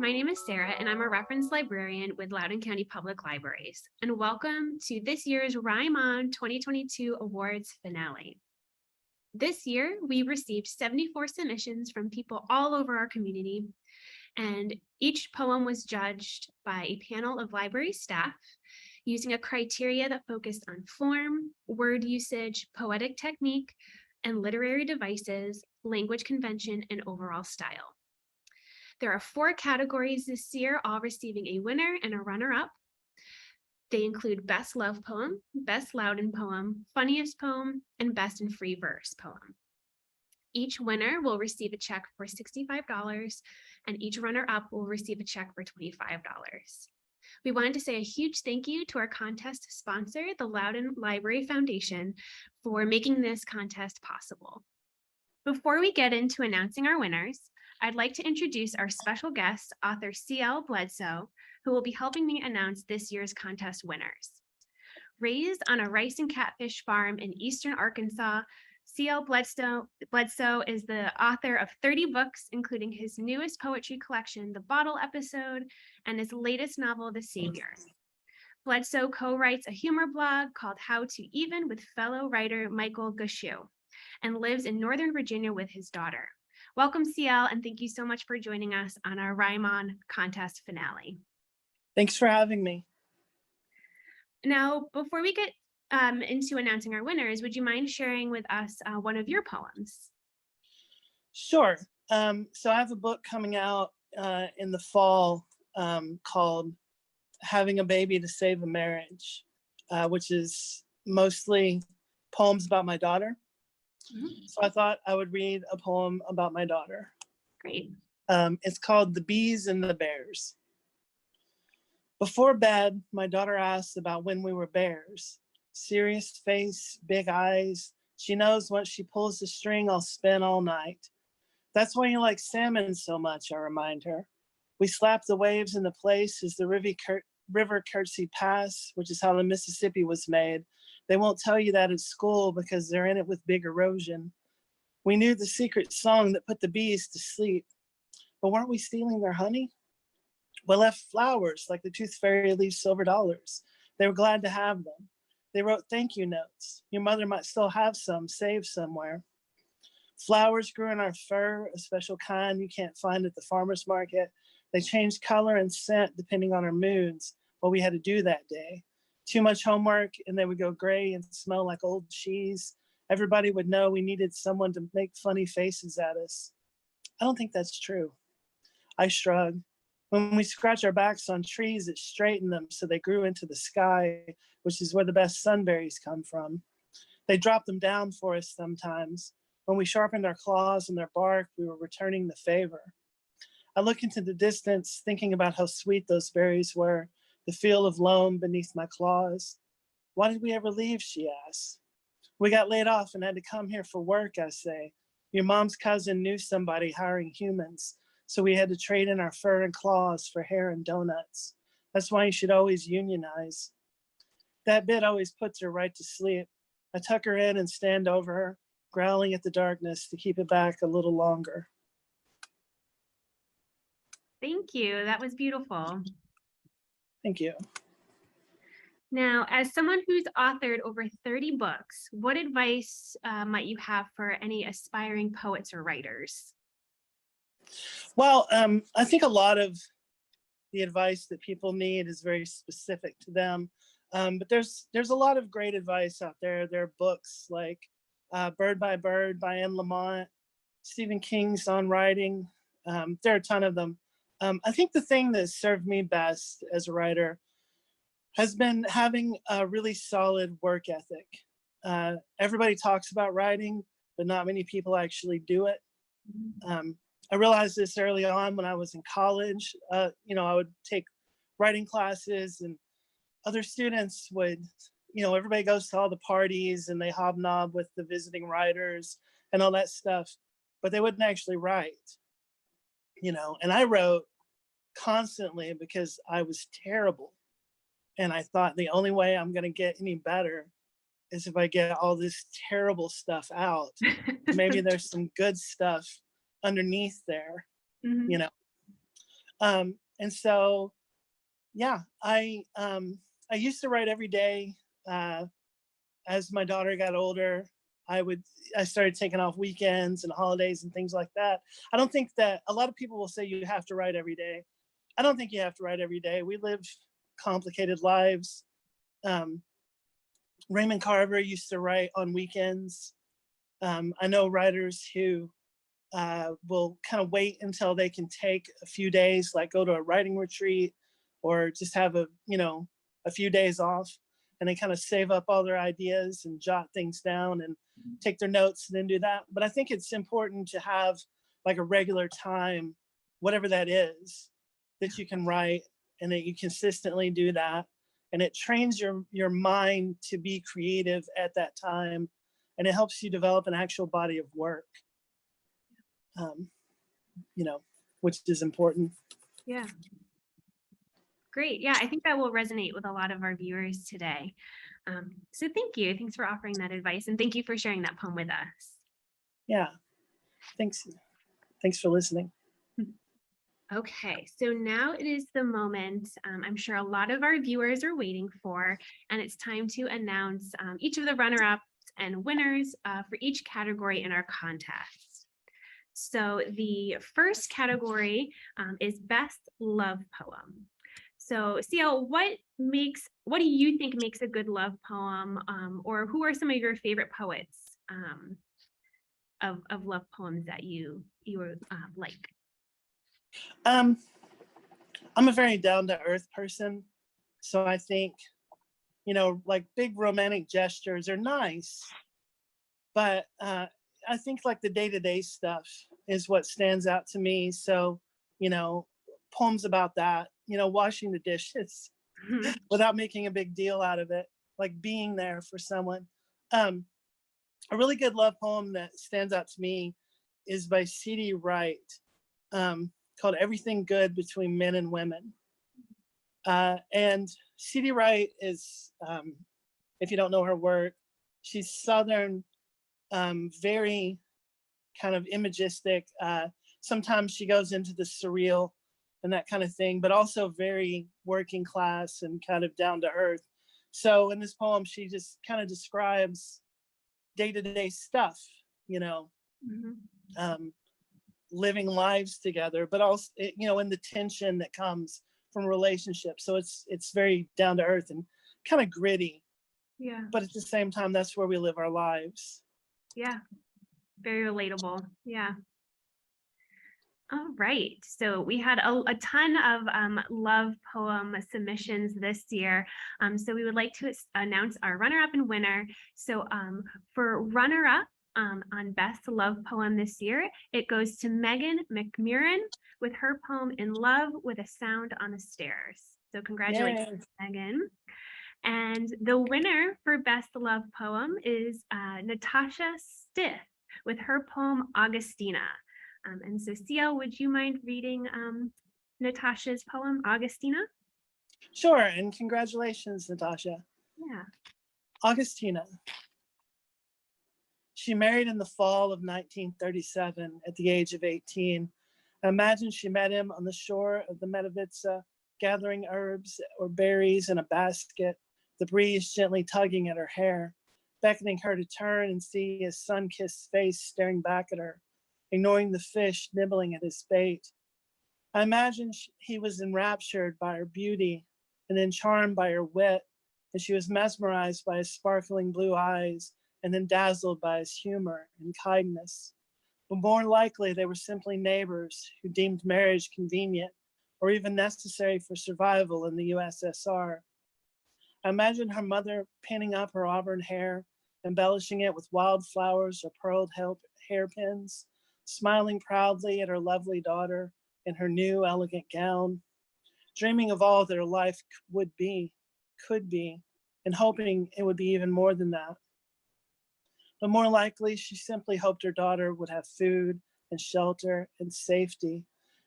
My name is Sarah, and I'm a reference librarian with Loudoun County Public Libraries. And welcome to this year's RhymeOn 2022 Awards finale. This year, we received 74 submissions from people all over our community, and each poem was judged by a panel of library staff using a criteria that focused on form, word usage, poetic technique, and literary devices, language convention, and overall style. There are 4 categories this year, all receiving a winner and a runner-up. They include Best Love Poem, Best Loudoun Poem, Funniest Poem, and Best in Free Verse Poem. Each winner will receive a check for $65, and each runner-up will receive a check for $25. We wanted to say a huge thank you to our contest sponsor, the Loudoun Library Foundation, for making this contest possible. Before we get into announcing our winners, I'd like to introduce our special guest, author C.L. Bledsoe, who will be helping me announce this year's contest winners. Raised on a rice and catfish farm in eastern Arkansas, C.L. Bledsoe is the author of 30 books, including his newest poetry collection, The Bottle Episode, and his latest novel, The Savior. Bledsoe co-writes a humor blog called How to Even with fellow writer Michael Gushu, and lives in Northern Virginia with his daughter. Welcome, CL, and thank you so much for joining us on our RhymeOn contest finale. Thanks for having me. Now, before we get into announcing our winners, would you mind sharing with us one of your poems? Sure. So I have a book coming out in the fall called Having a Baby to Save a Marriage, which is mostly poems about my daughter. So I thought I would read a poem about my daughter. Great. It's called The Bees and the Bears. Before bed, my daughter asked about when we were bears. Serious face, big eyes. She knows once she pulls the string, I'll spin all night. That's why you like salmon so much, I remind her. We slap the waves into place as the river curtsy pass, which is how the Mississippi was made. They won't tell you that at school because they're in it with big erosion. We knew the secret song that put the bees to sleep, but weren't we stealing their honey? We left flowers like the tooth fairy leaves silver dollars. They were glad to have them. They wrote thank you notes. Your mother might still have some saved somewhere. Flowers grew in our fur, a special kind you can't find at the farmer's market. They changed color and scent depending on our moods, what we had to do that day. Too much homework and they would go gray and smell like old cheese. Everybody would know we needed someone to make funny faces at us. I don't think that's true. I shrug. When we scratch our backs on trees, it straightened them so they grew into the sky, which is where the best sunberries come from. They dropped them down for us sometimes. When we sharpened our claws in their bark, we were returning the favor. I look into the distance, thinking about how sweet those berries were, the feel of loam beneath my claws. Why did we ever leave, she asks. We got laid off and had to come here for work, I say. Your mom's cousin knew somebody hiring humans, so we had to trade in our fur and claws for hair and donuts. That's why you should always unionize. That bit always puts her right to sleep. I tuck her in and stand over her, growling at the darkness to keep it back a little longer. Thank you. That was beautiful. Thank you. Now, as someone who's authored over 30 books, what advice might you have for any aspiring poets or writers? Well, I think a lot of the advice that people need is very specific to them. But there's a lot of great advice out there. There are books like Bird by Bird by Anne Lamott, Stephen King's On Writing. There are a ton of them. I think the thing that served me best as a writer has been having a really solid work ethic. Everybody talks about writing, but not many people actually do it. I realized this early on when I was in college. I would take writing classes and other students would, everybody goes to all the parties and they hobnob with the visiting writers and all that stuff, but they wouldn't actually write. And I wrote constantly because I was terrible. And I thought the only way I'm going to get any better is if I get all this terrible stuff out. Maybe there's some good stuff underneath there, And so, yeah, I used to write every day. As my daughter got older, I started taking off weekends and holidays and things like that. I don't think that a lot of people will say you have to write every day. I don't think you have to write every day. We live complicated lives. Um, Raymond Carver used to write on weekends. I know writers who will kind of wait until they can take a few days, like go to a writing retreat or just have a few days off, and they kind of save up all their ideas and jot things down and take their notes and then do that. But I think it's important to have like a regular time, whatever that is, that you can write and that you consistently do that. And it trains your mind to be creative at that time. And it helps you develop an actual body of work, um, which is important. Yeah. Great. Yeah, I think that will resonate with a lot of our viewers today. So thank you. Thanks for offering that advice. And thank you for sharing that poem with us. Yeah. Thanks. Thanks for listening. Okay, so now it is the moment I'm sure a lot of our viewers are waiting for, and it's time to announce each of the runner-ups and winners for each category in our contest. So the first category is Best Love Poem. So CL, what do you think makes a good love poem, or who are some of your favorite poets of love poems that you like? I'm a very down-to-earth person, so I think, like big romantic gestures are nice, but I think like the day-to-day stuff is what stands out to me. So, poems about that, washing the dishes without making a big deal out of it, like being there for someone. A really good love poem that stands out to me is by C.D. Wright, called Everything Good Between Men and Women. And C.D. Wright is, if you don't know her work, she's Southern, very kind of imagistic. Sometimes she goes into the surreal and that kind of thing, but also very working class and kind of down to earth. So in this poem, she just kind of describes day-to-day stuff, living lives together, but also, in the tension that comes from relationships. So it's very down to earth and kind of gritty. Yeah. But at the same time, that's where we live our lives. Yeah. Very relatable. Yeah. All right. So we had a ton of love poem submissions this year. So we would like to announce our runner-up and winner. So for runner-up on Best Love Poem this year, it goes to Megan McMurran with her poem In Love with a Sound on the Stairs. So congratulations, Megan. And the winner for Best Love Poem is Natasha Stith with her poem Augustina. And so CL, would you mind reading Natasha's poem Augustina? Sure, and congratulations, Natasha. Yeah. Augustina. She married in the fall of 1937 at the age of 18. I imagine she met him on the shore of the Medovitsa, gathering herbs or berries in a basket, the breeze gently tugging at her hair, beckoning her to turn and see his sun-kissed face staring back at her, ignoring the fish nibbling at his bait. I imagine he was enraptured by her beauty and then charmed by her wit, and she was mesmerized by his sparkling blue eyes and then dazzled by his humor and kindness. But more likely, they were simply neighbors who deemed marriage convenient or even necessary for survival in the USSR. I imagine her mother pinning up her auburn hair, embellishing it with wildflowers or pearled hairpins, smiling proudly at her lovely daughter in her new elegant gown, dreaming of all that her life would be, could be, and hoping it would be even more than that. But more likely, she simply hoped her daughter would have food and shelter and safety,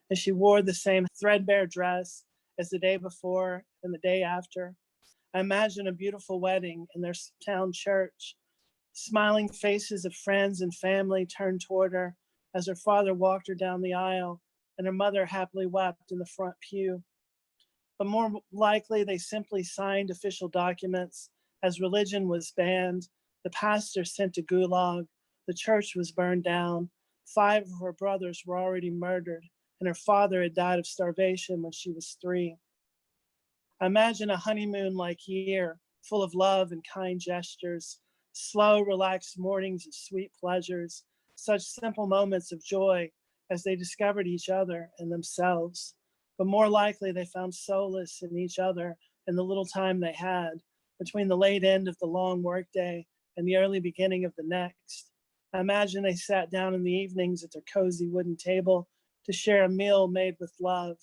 and she wore the same threadbare dress as the day before and the day after. I imagine a beautiful wedding in their town church, smiling faces of friends and family turned toward her as her father walked her down the aisle, and her mother happily wept in the front pew. But more likely, they simply signed official documents as religion was banned, the pastor sent to gulag, the church was burned down, 5 of her brothers were already murdered, and her father had died of starvation when she was 3. I imagine a honeymoon-like year, full of love and kind gestures, slow, relaxed mornings of sweet pleasures, such simple moments of joy as they discovered each other and themselves. But more likely, they found solace in each other and the little time they had between the late end of the long workday and the early beginning of the next. I imagine they sat down in the evenings at their cozy wooden table to share a meal made with love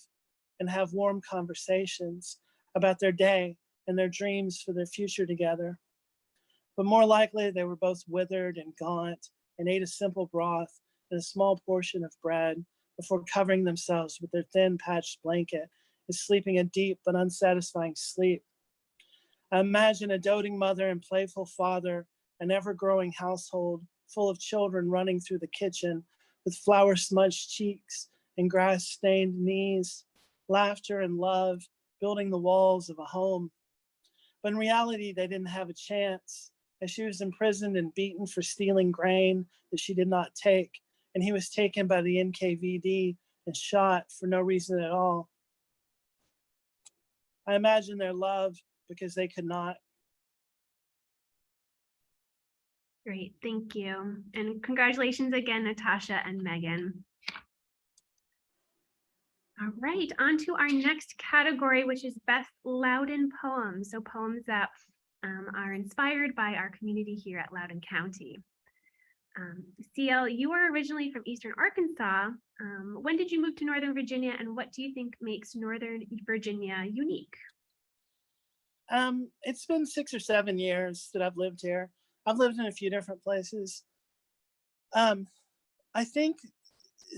and have warm conversations about their day and their dreams for their future together. But more likely, they were both withered and gaunt and ate a simple broth and a small portion of bread before covering themselves with their thin patched blanket and sleeping a deep but unsatisfying sleep. I imagine a doting mother and playful father, an ever-growing household full of children running through the kitchen with flour-smudged cheeks and grass-stained knees, laughter and love building the walls of a home. But in reality, they didn't have a chance, as she was imprisoned and beaten for stealing grain that she did not take, and he was taken by the NKVD and shot for no reason at all. I imagine their love because they could not. Great, thank you. And congratulations again, Natasha and Megan. All right, on to our next category, which is Best Loudoun Poems. So poems that are inspired by our community here at Loudoun County. CL, you were originally from Eastern Arkansas. When did you move to Northern Virginia, and what do you think makes Northern Virginia unique? It's been 6 or 7 years that I've lived here. I've lived in a few different places. I think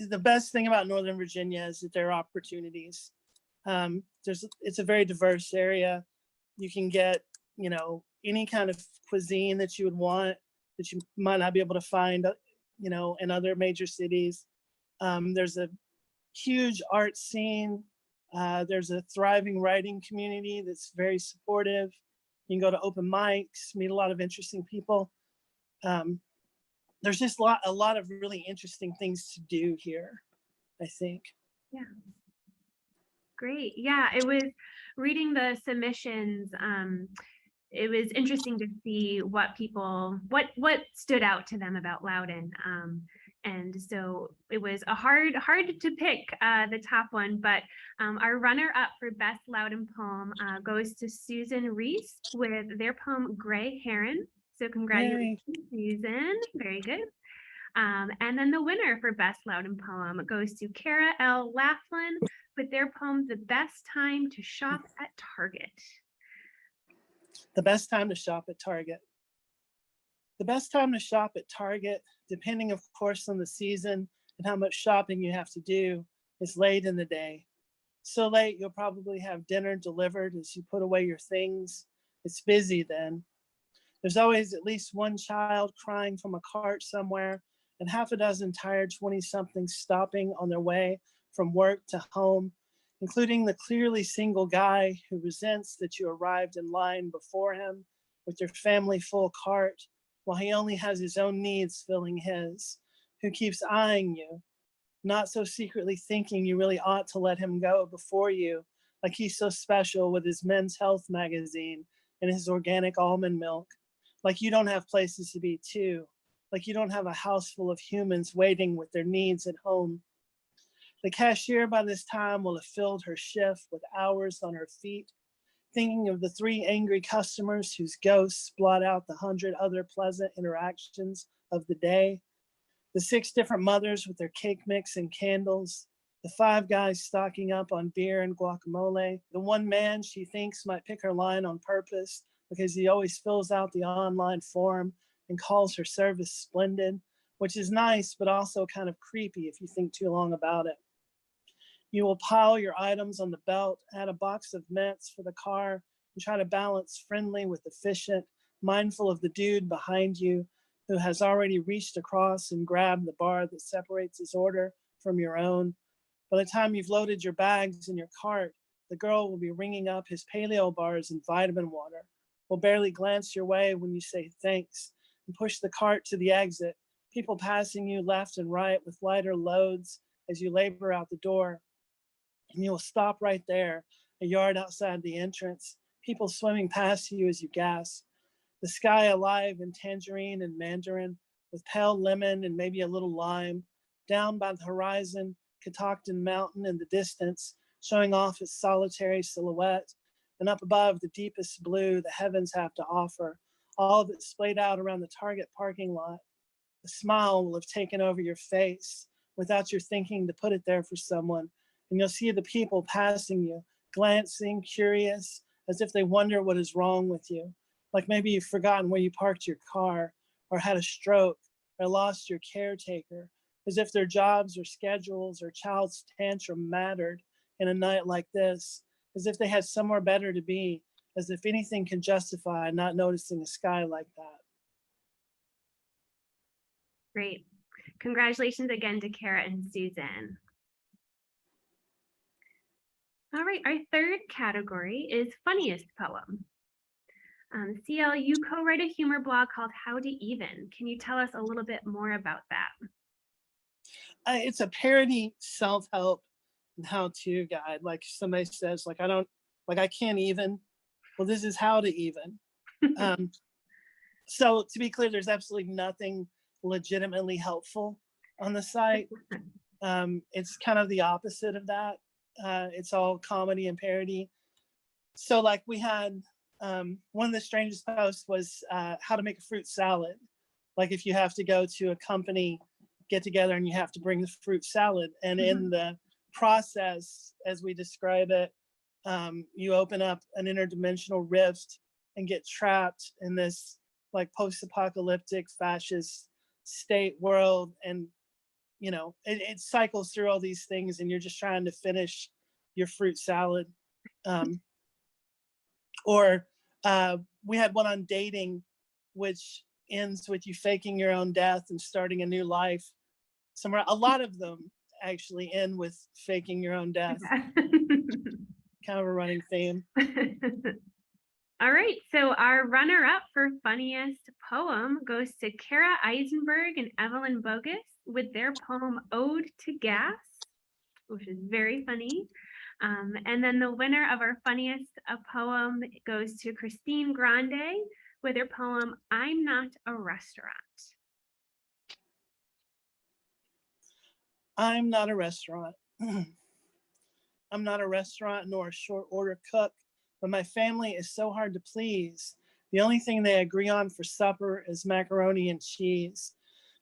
the best thing about Northern Virginia is that there are opportunities. It's a very diverse area. You can get, any kind of cuisine that you would want that you might not be able to find, in other major cities. There's a huge art scene. There's a thriving writing community that's very supportive. You can go to open mics, meet a lot of interesting people. There's just a lot of really interesting things to do here, I think. Yeah. Great. Yeah, it was reading the submissions. It was interesting to see what stood out to them about Loudoun. And so it was hard to pick the top one, but our runner-up for Best Loudoun Poem goes to Susan Reese with their poem Gray Heron. So congratulations, Yay. Susan. Very good. And then the winner for Best Loudoun Poem goes to Kara L. Laughlin with their poem The Best Time to Shop at Target. The best time to shop at Target. The best time to shop at Target, depending of course on the season and how much shopping you have to do, is late in the day. So late you'll probably have dinner delivered as you put away your things. It's busy then. There's always at least one child crying from a cart somewhere and half a dozen tired 20-somethings stopping on their way from work to home, including the clearly single guy who resents that you arrived in line before him with your family full cart while he only has his own needs filling his, who keeps eyeing you, not so secretly thinking you really ought to let him go before you, like he's so special with his Men's Health magazine and his organic almond milk, like you don't have places to be too, like you don't have a house full of humans waiting with their needs at home. The cashier by this time will have filled her shift with hours on her feet, thinking of the 3 angry customers whose ghosts blot out the 100 other pleasant interactions of the day, the 6 different mothers with their cake mix and candles, the 5 guys stocking up on beer and guacamole, the 1 man she thinks might pick her line on purpose because he always fills out the online form and calls her service splendid, which is nice, but also kind of creepy if you think too long about it. You will pile your items on the belt, add a box of mints for the car, and try to balance friendly with efficient, mindful of the dude behind you who has already reached across and grabbed the bar that separates his order from your own, By the time you've loaded your bags in your cart, the girl will be ringing up his paleo bars and vitamin water, will barely glance your way when you say thanks and push the cart to the exit, people passing you left and right with lighter loads as you labor out the door. And you'll stop right there, a yard outside the entrance, people swimming past you as you gasp. The sky alive in tangerine and mandarin, with pale lemon and maybe a little lime. Down by the horizon, Catoctin Mountain in the distance, showing off its solitary silhouette. And up above, the deepest blue the heavens have to offer, all of it splayed out around the Target parking lot. The smile will have taken over your face without your thinking to put it there for someone. And you'll see the people passing you, glancing, curious, as if they wonder what is wrong with you. Like maybe you've forgotten where you parked your car, or had a stroke, or lost your caretaker, as if their jobs or schedules or child's tantrum mattered in a night like this, as if they had somewhere better to be, as if anything can justify not noticing a sky like that. Great. Congratulations again to Kara and Susan. All right, our third category is funniest poem. CL, you co-write a humor blog called How to Even. Can you tell us a little bit more about that? It's a parody self-help and how-to guide. Like somebody says, like I can't even. Well, this is how to even. So to be clear, there's absolutely nothing legitimately helpful on the site. It's kind of the opposite of that. It's all comedy and parody. So like we had one of the strangest posts was how to make a fruit salad. Like if you have to go to a company get together and you have to bring the fruit salad, and in the process, as we describe it, you open up an interdimensional rift and get trapped in this like post-apocalyptic fascist state world, and you know it cycles through all these things, and you're just trying to finish your fruit salad. Or we had one on dating, which ends with you faking your own death and starting a new life somewhere. A lot of them actually end with faking your own death. Kind of a running theme. All right, so our runner-up for funniest poem goes to Kara Eisenberg and Evelyn Bogus with their poem Ode to Gas, which is very funny. And then the winner of our funniest poem goes to Christine Grande with her poem I'm Not a Restaurant. I'm not a restaurant. I'm not a restaurant nor a short order cook, but my family is so hard to please. The only thing they agree on for supper is macaroni and cheese.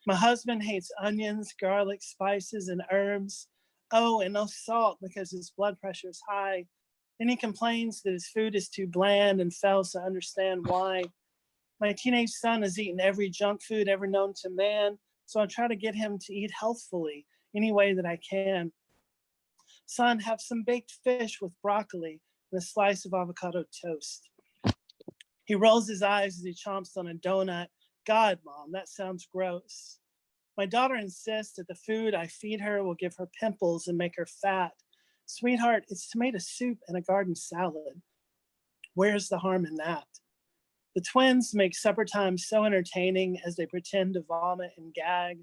My husband hates onions, garlic, spices, and herbs. Oh, and no salt because his blood pressure is high. Then he complains that his food is too bland and fails to understand why. My teenage son has eaten every junk food ever known to man, so I try to get him to eat healthfully any way that I can. Son, have some baked fish with broccoli and a slice of avocado toast. He rolls his eyes as he chomps on a donut. God, Mom, that sounds gross. My daughter insists that the food I feed her will give her pimples and make her fat. Sweetheart, it's tomato soup and a garden salad. Where's the harm in that? The twins make supper time so entertaining as they pretend to vomit and gag.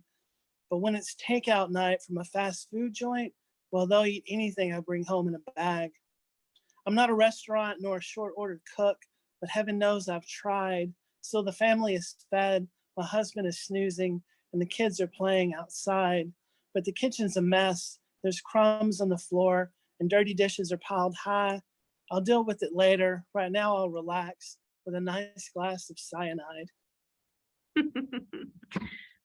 But when it's takeout night from a fast food joint, well, they'll eat anything I bring home in a bag. I'm not a restaurant nor a short order cook, but heaven knows I've tried. So the family is fed, my husband is snoozing, and the kids are playing outside. But the kitchen's a mess. There's crumbs on the floor and dirty dishes are piled high. I'll deal with it later. Right now I'll relax with a nice glass of cyanide.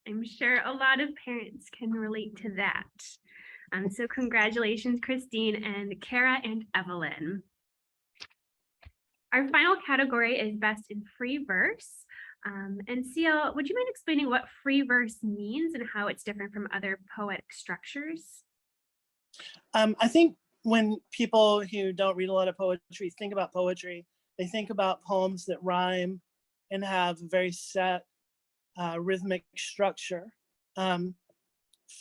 I'm sure a lot of parents can relate to that. So congratulations, Christine and Kara and Evelyn. Our final category is best in free verse. And CL, would you mind explaining what free verse means and how it's different from other poetic structures? I think when people who don't read a lot of poetry think about poetry, they think about poems that rhyme and have a very set rhythmic structure.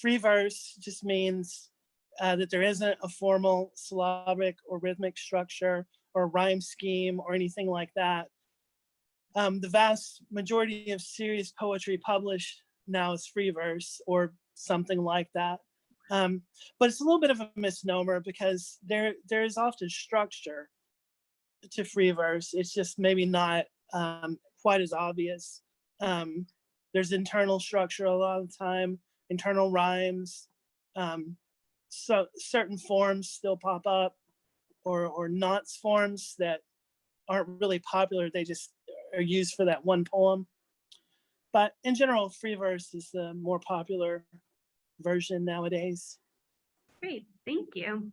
Free verse just means that there isn't a formal syllabic or rhythmic structure or rhyme scheme or anything like that. The vast majority of serious poetry published now is free verse or something like that. But it's a little bit of a misnomer because there is often structure to free verse. It's just maybe not quite as obvious. There's internal structure a lot of the time, internal rhymes. So certain forms still pop up, or nonce forms that aren't really popular. They just are used for that one poem. But in general, free verse is the more popular version nowadays. Great, thank you.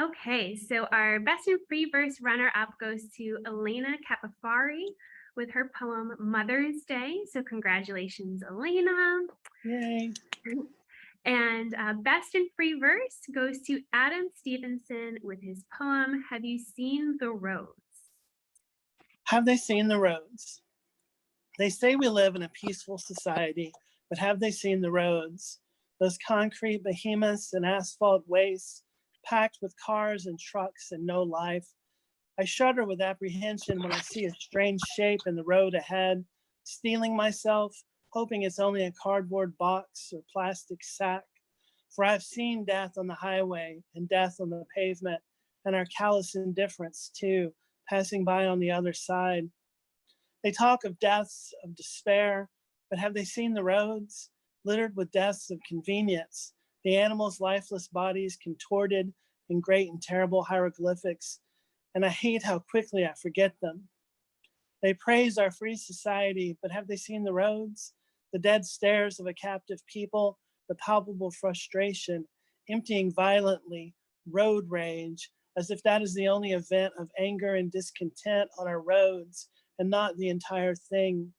Okay, so our best in free verse runner-up goes to Elena Capafari with her poem Mother's Day. So congratulations, Elena. Yay. And best in free verse goes to Adam Stevenson with his poem Have You Seen the Roads? Have they seen the roads? They say we live in a peaceful society, but have they seen the roads? Those concrete behemoths and asphalt wastes, packed with cars and trucks and no life. I shudder with apprehension when I see a strange shape in the road ahead, steeling myself, hoping it's only a cardboard box or plastic sack. For I've seen death on the highway and death on the pavement, and our callous indifference too, passing by on the other side. They talk of deaths of despair, but have they seen the roads, littered with deaths of convenience, the animals' lifeless bodies contorted in great and terrible hieroglyphics, and I hate how quickly I forget them. They praise our free society, but have they seen the roads, the dead stares of a captive people, the palpable frustration, emptying violently, road rage, as if that is the only event of anger and discontent on our roads and not the entire thing.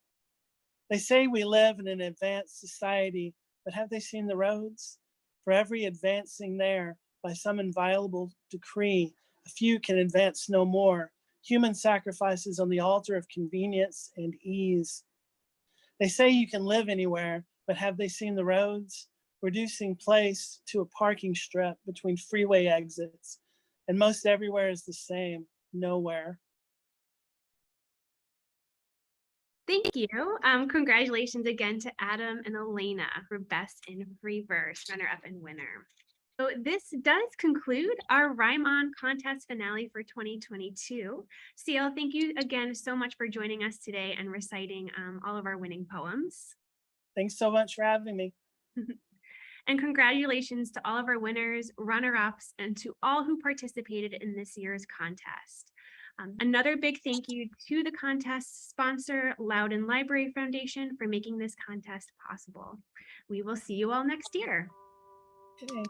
They say we live in an advanced society, but have they seen the roads? For every advancing there, by some inviolable decree, a few can advance no more. Human sacrifices on the altar of convenience and ease. They say you can live anywhere, but have they seen the roads? Reducing place to a parking strip between freeway exits, and most everywhere is the same, nowhere. Thank you. Congratulations again to Adam and Elena for best in free verse, runner-up and winner. So this does conclude our RhymeOn contest finale for 2022. CL, thank you again so much for joining us today and reciting all of our winning poems. Thanks so much for having me. And congratulations to all of our winners, runner-ups, and to all who participated in this year's contest. Another big thank you to the contest sponsor, Loudoun Library Foundation, for making this contest possible. We will see you all next year. Okay.